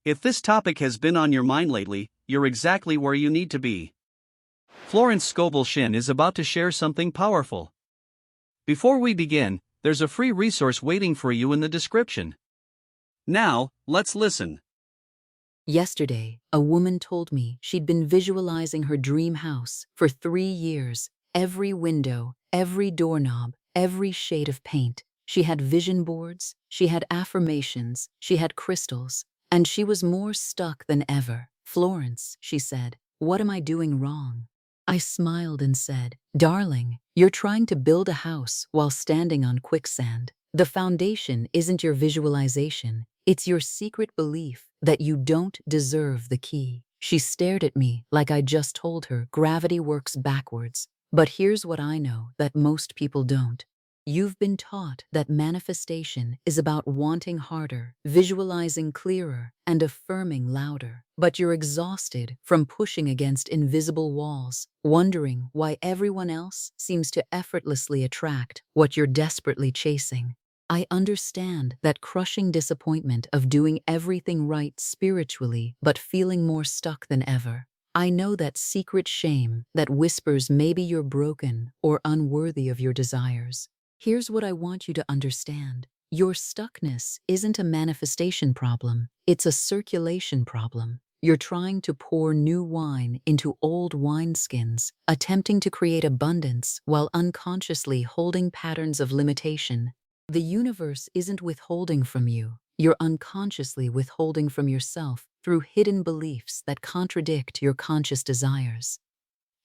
If this topic has been on your mind lately, you're exactly where you need to be. Florence Scovel Shinn is about to share something powerful. Before we begin, there's a free resource waiting for you in the description. Now, let's listen. Yesterday, a woman told me she'd been visualizing her dream house for 3 years. Every window, every doorknob, every shade of paint. She had vision boards, she had affirmations, she had crystals, and she was more stuck than ever. "Florence," she said, "what am I doing wrong?" I smiled and said, "Darling, you're trying to build a house while standing on quicksand. The foundation isn't your visualization. It's your secret belief that you don't deserve the key." She stared at me like I just told her gravity works backwards. But here's what I know that most people don't. You've been taught that manifestation is about wanting harder, visualizing clearer, and affirming louder. But you're exhausted from pushing against invisible walls, wondering why everyone else seems to effortlessly attract what you're desperately chasing. I understand that crushing disappointment of doing everything right spiritually but feeling more stuck than ever. I know that secret shame that whispers maybe you're broken or unworthy of your desires. Here's what I want you to understand. Your stuckness isn't a manifestation problem, it's a circulation problem. You're trying to pour new wine into old wineskins, attempting to create abundance while unconsciously holding patterns of limitation. The universe isn't withholding from you. You're unconsciously withholding from yourself through hidden beliefs that contradict your conscious desires.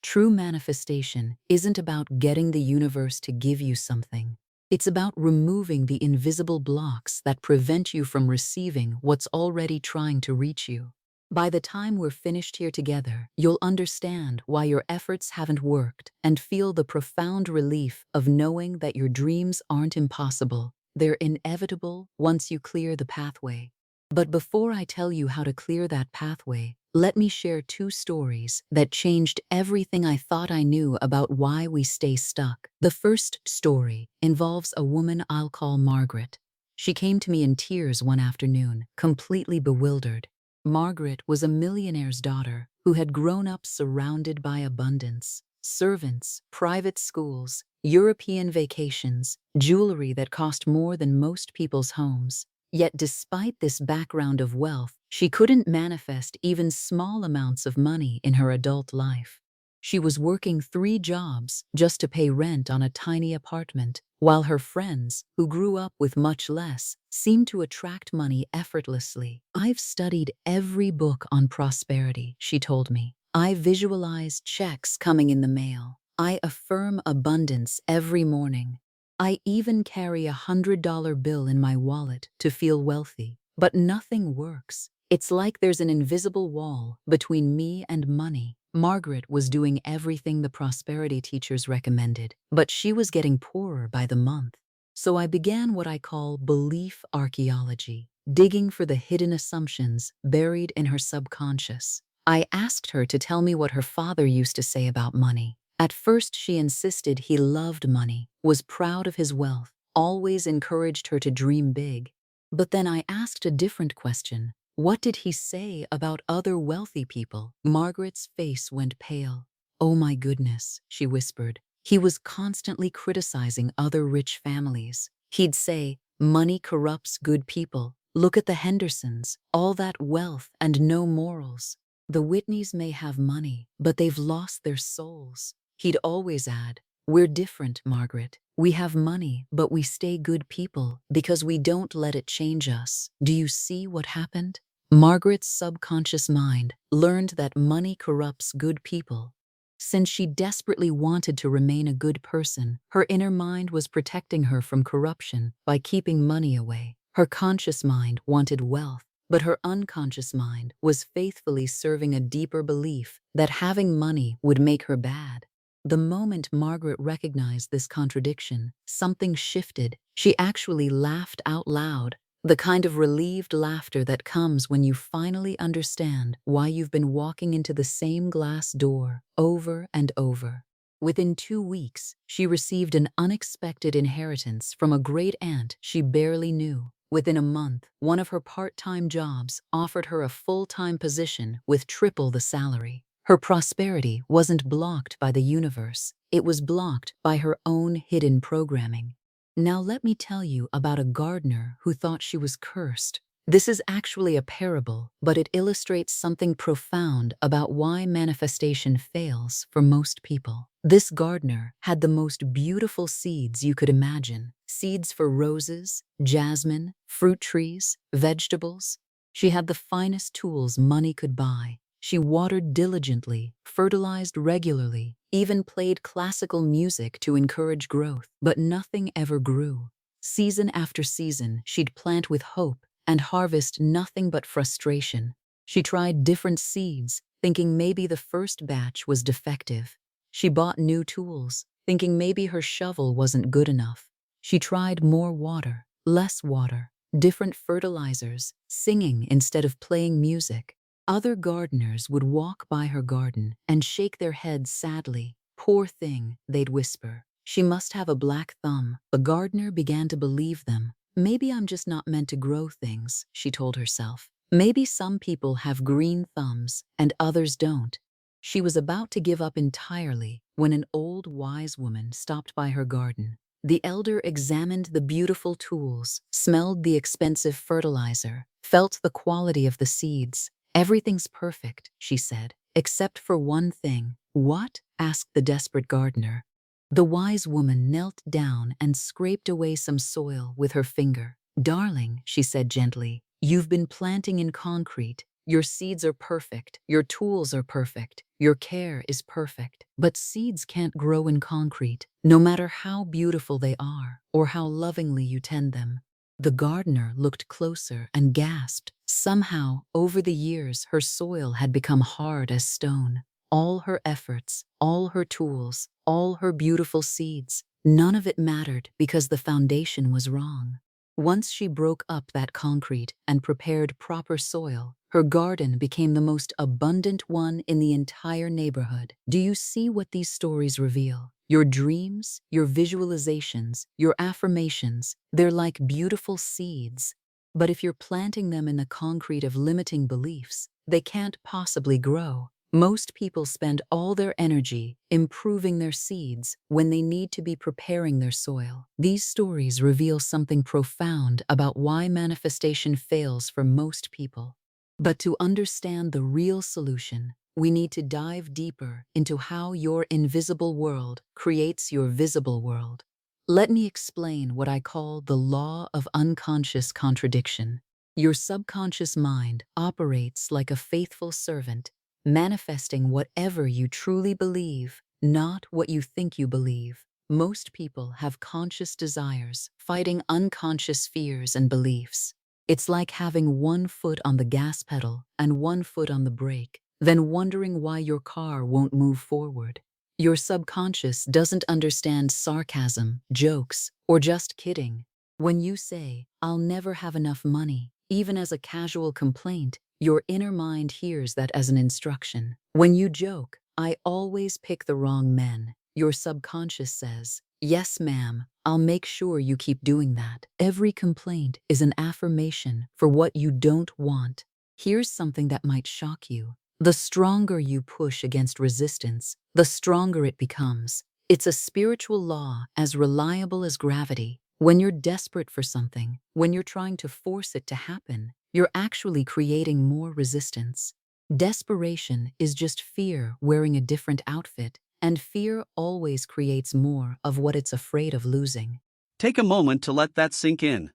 True manifestation isn't about getting the universe to give you something. It's about removing the invisible blocks that prevent you from receiving what's already trying to reach you. By the time we're finished here together, you'll understand why your efforts haven't worked and feel the profound relief of knowing that your dreams aren't impossible. They're inevitable once you clear the pathway. But before I tell you how to clear that pathway, let me share 2 stories that changed everything I thought I knew about why we stay stuck. The first story involves a woman I'll call Margaret. She came to me in tears one afternoon, completely bewildered. Margaret was a millionaire's daughter who had grown up surrounded by abundance: servants, private schools, European vacations, jewelry that cost more than most people's homes. Yet despite this background of wealth, she couldn't manifest even small amounts of money in her adult life. She was working 3 jobs just to pay rent on a tiny apartment, while her friends, who grew up with much less, seemed to attract money effortlessly. "I've studied every book on prosperity," she told me. "I visualize checks coming in the mail. I affirm abundance every morning. I even carry $100 bill in my wallet to feel wealthy. But nothing works. It's like there's an invisible wall between me and money." Margaret was doing everything the prosperity teachers recommended, but she was getting poorer by the month. So I began what I call belief archaeology, digging for the hidden assumptions buried in her subconscious. I asked her to tell me what her father used to say about money. At first, she insisted he loved money, was proud of his wealth, always encouraged her to dream big. But then I asked a different question. What did he say about other wealthy people? Margaret's face went pale. "Oh my goodness," she whispered. "He was constantly criticizing other rich families. He'd say, 'Money corrupts good people. Look at the Hendersons, all that wealth and no morals. The Whitneys may have money, but they've lost their souls.' He'd always add, 'We're different, Margaret. We have money, but we stay good people because we don't let it change us.' Do you see what happened?" Margaret's subconscious mind learned that money corrupts good people. Since she desperately wanted to remain a good person, her inner mind was protecting her from corruption by keeping money away. Her conscious mind wanted wealth, but her unconscious mind was faithfully serving a deeper belief that having money would make her bad. The moment Margaret recognized this contradiction, something shifted. She actually laughed out loud, the kind of relieved laughter that comes when you finally understand why you've been walking into the same glass door over and over. Within 2 weeks, she received an unexpected inheritance from a great aunt she barely knew. Within a month, one of her part-time jobs offered her a full-time position with triple the salary. Her prosperity wasn't blocked by the universe, it was blocked by her own hidden programming. Now let me tell you about a gardener who thought she was cursed. This is actually a parable, but it illustrates something profound about why manifestation fails for most people. This gardener had the most beautiful seeds you could imagine. Seeds for roses, jasmine, fruit trees, vegetables. She had the finest tools money could buy. She watered diligently, fertilized regularly, even played classical music to encourage growth. But nothing ever grew. Season after season, she'd plant with hope and harvest nothing but frustration. She tried different seeds, thinking maybe the first batch was defective. She bought new tools, thinking maybe her shovel wasn't good enough. She tried more water, less water, different fertilizers, singing instead of playing music. Other gardeners would walk by her garden and shake their heads sadly. "Poor thing," they'd whisper. "She must have a black thumb." The gardener began to believe them. "Maybe I'm just not meant to grow things," she told herself. "Maybe some people have green thumbs and others don't." She was about to give up entirely when an old wise woman stopped by her garden. The elder examined the beautiful tools, smelled the expensive fertilizer, felt the quality of the seeds. "Everything's perfect," she said, "except for one thing." "What?" asked the desperate gardener. The wise woman knelt down and scraped away some soil with her finger. "Darling," she said gently, "you've been planting in concrete. Your seeds are perfect, your tools are perfect, your care is perfect. But seeds can't grow in concrete, no matter how beautiful they are or how lovingly you tend them." The gardener looked closer and gasped. Somehow, over the years, her soil had become hard as stone. All her efforts, all her tools, all her beautiful seeds, none of it mattered because the foundation was wrong. Once she broke up that concrete and prepared proper soil, her garden became the most abundant one in the entire neighborhood. Do you see what these stories reveal? Your dreams, your visualizations, your affirmations, they're like beautiful seeds. But if you're planting them in the concrete of limiting beliefs, they can't possibly grow. Most people spend all their energy improving their seeds when they need to be preparing their soil. These stories reveal something profound about why manifestation fails for most people. But to understand the real solution, we need to dive deeper into how your invisible world creates your visible world. Let me explain what I call the law of unconscious contradiction. Your subconscious mind operates like a faithful servant, manifesting whatever you truly believe, not what you think you believe. Most people have conscious desires, fighting unconscious fears and beliefs. It's like having one foot on the gas pedal and one foot on the brake, then wondering why your car won't move forward. Your subconscious doesn't understand sarcasm, jokes, or just kidding. When you say, "I'll never have enough money," even as a casual complaint, your inner mind hears that as an instruction. When you joke, "I always pick the wrong men," your subconscious says, "Yes, ma'am, I'll make sure you keep doing that." Every complaint is an affirmation for what you don't want. Here's something that might shock you. The stronger you push against resistance, the stronger it becomes. It's a spiritual law as reliable as gravity. When you're desperate for something, when you're trying to force it to happen, you're actually creating more resistance. Desperation is just fear wearing a different outfit, and fear always creates more of what it's afraid of losing. Take a moment to let that sink in.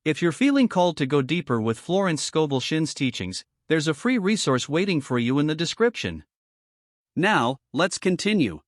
If you're feeling called to go deeper with Florence Scovel Shinn's teachings, there's a free resource waiting for you in the description. Now, let's continue.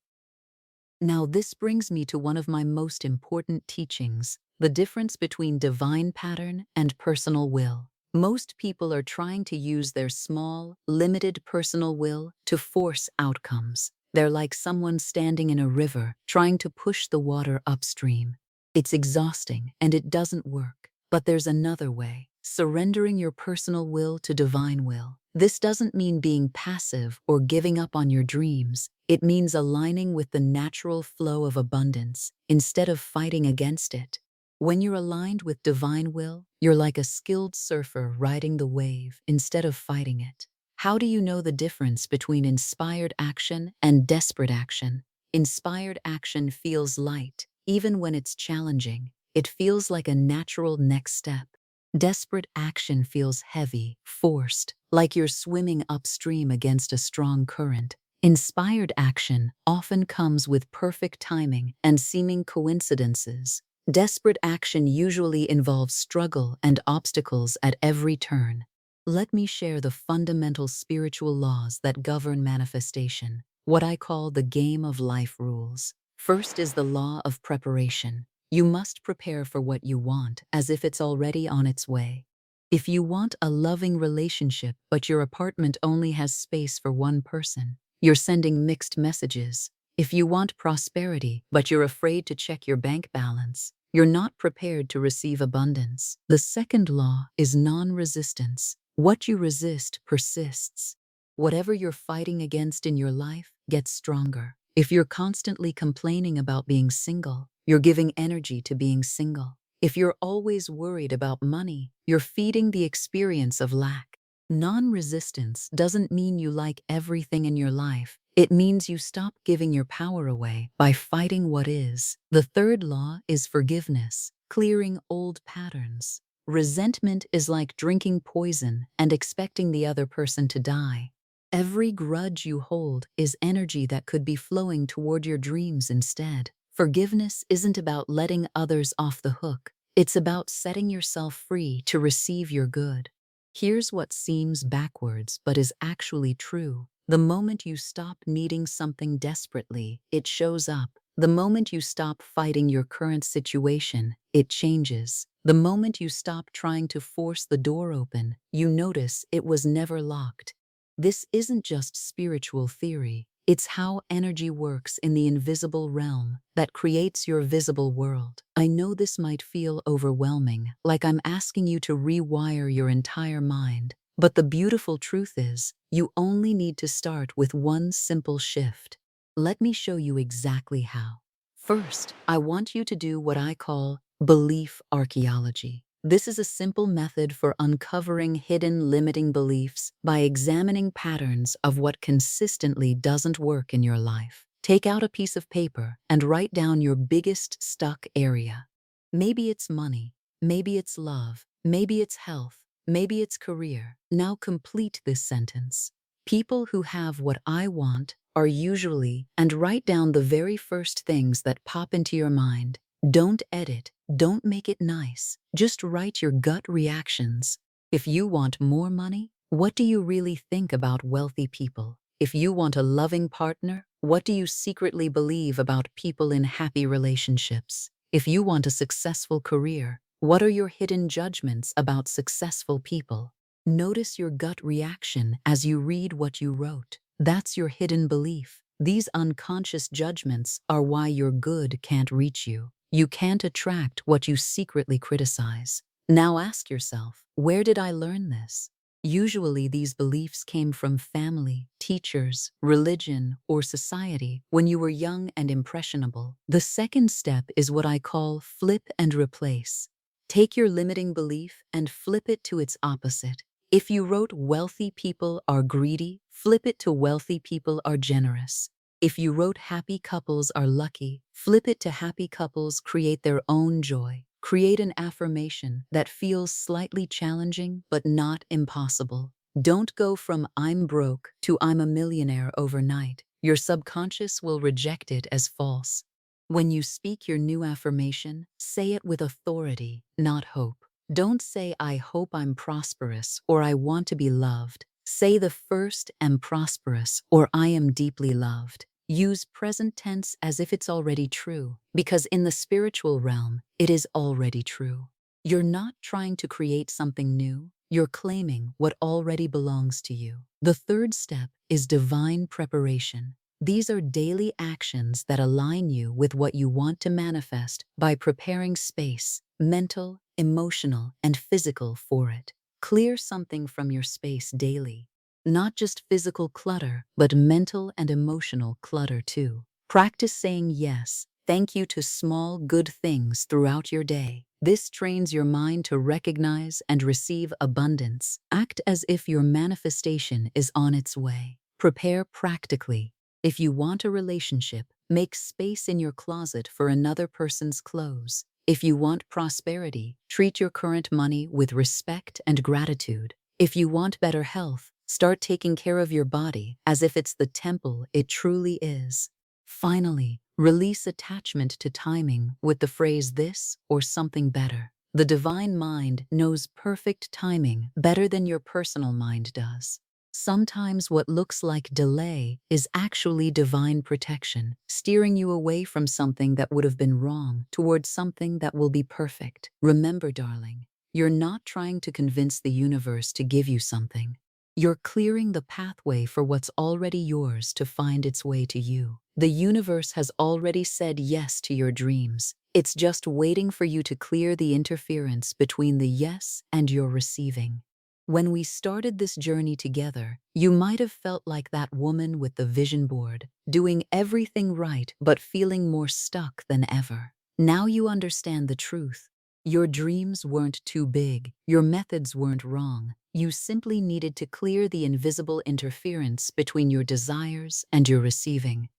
Now, this brings me to one of my most important teachings, the difference between divine pattern and personal will. Most people are trying to use their small, limited personal will to force outcomes. They're like someone standing in a river trying to push the water upstream. It's exhausting and it doesn't work. But there's another way, surrendering your personal will to divine will. This doesn't mean being passive or giving up on your dreams. It means aligning with the natural flow of abundance instead of fighting against it. When you're aligned with divine will, you're like a skilled surfer riding the wave instead of fighting it. How do you know the difference between inspired action and desperate action? Inspired action feels light, even when it's challenging. It feels like a natural next step. Desperate action feels heavy, forced, like you're swimming upstream against a strong current. Inspired action often comes with perfect timing and seeming coincidences. Desperate action usually involves struggle and obstacles at every turn. Let me share the fundamental spiritual laws that govern manifestation, what I call the game of life rules. First is the law of preparation. You must prepare for what you want as if it's already on its way. If you want a loving relationship but your apartment only has space for one person, you're sending mixed messages. If you want prosperity but you're afraid to check your bank balance, you're not prepared to receive abundance. The second law is non-resistance. What you resist persists. Whatever you're fighting against in your life gets stronger. If you're constantly complaining about being single, you're giving energy to being single. If you're always worried about money, you're feeding the experience of lack. Non-resistance doesn't mean you like everything in your life. It means you stop giving your power away by fighting what is. The third law is forgiveness, clearing old patterns. Resentment is like drinking poison and expecting the other person to die. Every grudge you hold is energy that could be flowing toward your dreams instead. Forgiveness isn't about letting others off the hook. It's about setting yourself free to receive your good. Here's what seems backwards but is actually true. The moment you stop needing something desperately, it shows up. The moment you stop fighting your current situation, it changes. The moment you stop trying to force the door open, you notice it was never locked. This isn't just spiritual theory. It's how energy works in the invisible realm that creates your visible world. I know this might feel overwhelming, like I'm asking you to rewire your entire mind. But the beautiful truth is, you only need to start with one simple shift. Let me show you exactly how. First, I want you to do what I call belief archaeology. This is a simple method for uncovering hidden limiting beliefs by examining patterns of what consistently doesn't work in your life. Take out a piece of paper and write down your biggest stuck area. Maybe it's money, maybe it's love, maybe it's health, maybe it's career. Now complete this sentence. People who have what I want are usually, and write down the very first things that pop into your mind. Don't edit, don't make it nice. Just write your gut reactions. If you want more money, what do you really think about wealthy people? If you want a loving partner, what do you secretly believe about people in happy relationships? If you want a successful career, what are your hidden judgments about successful people? Notice your gut reaction as you read what you wrote. That's your hidden belief. These unconscious judgments are why your good can't reach you. You can't attract what you secretly criticize. Now ask yourself, where did I learn this? Usually these beliefs came from family, teachers, religion, or society when you were young and impressionable. The second step is what I call flip and replace. Take your limiting belief and flip it to its opposite. If you wrote wealthy people are greedy, flip it to wealthy people are generous. If you wrote happy couples are lucky, flip it to happy couples create their own joy. Create an affirmation that feels slightly challenging but not impossible. Don't go from I'm broke to I'm a millionaire overnight. Your subconscious will reject it as false. When you speak your new affirmation, say it with authority, not hope. Don't say I hope I'm prosperous or I want to be loved. Say the first am prosperous or I am deeply loved. Use present tense as if it's already true, because in the spiritual realm, it is already true. You're not trying to create something new, you're claiming what already belongs to you. The third step is divine preparation. These are daily actions that align you with what you want to manifest by preparing space, mental, emotional, and physical for it. Clear something from your space daily. Not just physical clutter, but mental and emotional clutter too. Practice saying yes, Thank you to small, good things throughout your day. This trains your mind to recognize and receive abundance. Act as if your manifestation is on its way. Prepare practically. If you want a relationship, make space in your closet for another person's clothes. If you want prosperity, treat your current money with respect and gratitude. If you want better health, start taking care of your body as if it's the temple it truly is. Finally, release attachment to timing with the phrase this or something better. The divine mind knows perfect timing better than your personal mind does. Sometimes what looks like delay is actually divine protection, steering you away from something that would have been wrong towards something that will be perfect. Remember, darling, you're not trying to convince the universe to give you something. You're clearing the pathway for what's already yours to find its way to you. The universe has already said yes to your dreams. It's just waiting for you to clear the interference between the yes and your receiving. When we started this journey together, you might have felt like that woman with the vision board, doing everything right but feeling more stuck than ever. Now you understand the truth. Your dreams weren't too big, your methods weren't wrong. You simply needed to clear the invisible interference between your desires and your receiving.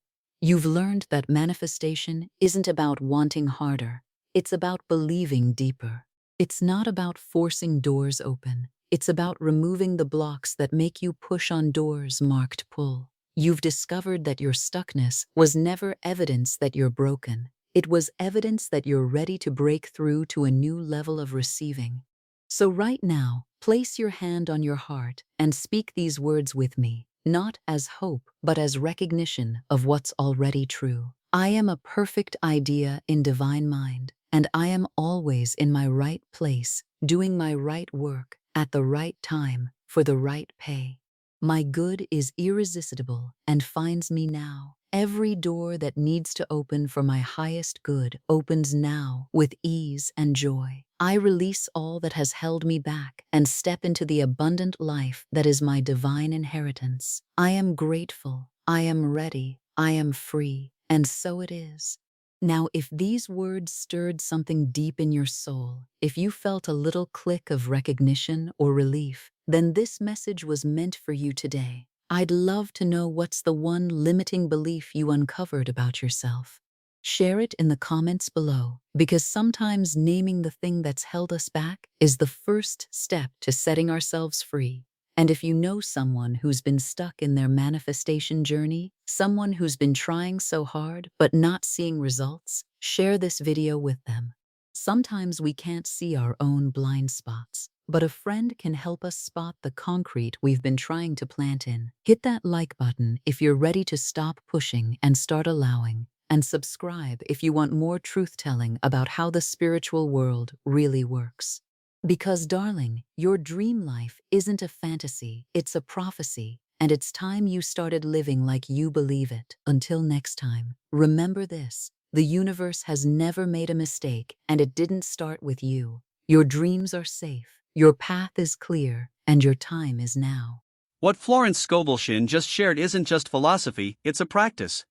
You've learned that manifestation isn't about wanting harder, it's about believing deeper. It's not about forcing doors open. It's about removing the blocks that make you push on doors marked pull. You've discovered that your stuckness was never evidence that you're broken. It was evidence that you're ready to break through to a new level of receiving. So right now, place your hand on your heart and speak these words with me, not as hope, but as recognition of what's already true. I am a perfect idea in divine mind, and I am always in my right place, doing my right work, at the right time, for the right pay. My good is irresistible and finds me now. Every door that needs to open for my highest good opens now with ease and joy. I release all that has held me back and step into the abundant life that is my divine inheritance. I am grateful, I am ready, I am free, and so it is. Now, if these words stirred something deep in your soul, if you felt a little click of recognition or relief, then this message was meant for you today. I'd love to know what's the one limiting belief you uncovered about yourself. Share it in the comments below, because sometimes naming the thing that's held us back is the first step to setting ourselves free. And if you know someone who's been stuck in their manifestation journey, someone who's been trying so hard but not seeing results, share this video with them. Sometimes we can't see our own blind spots, but a friend can help us spot the concrete we've been trying to plant in. Hit that like button if you're ready to stop pushing and start allowing, and subscribe if you want more truth-telling about how the spiritual world really works. Because, darling, your dream life isn't a fantasy, it's a prophecy, and it's time you started living like you believe it. Until next time, remember this: the universe has never made a mistake, and it didn't start with you. Your dreams are safe, your path is clear, and your time is now. What Florence Scovel Shinn just shared isn't just philosophy, it's a practice.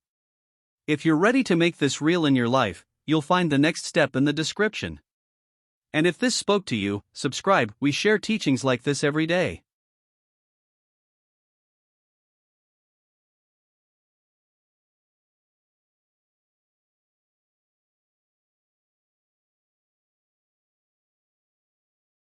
If you're ready to make this real in your life, you'll find the next step in the description. And if this spoke to you, subscribe. We share teachings like this every day.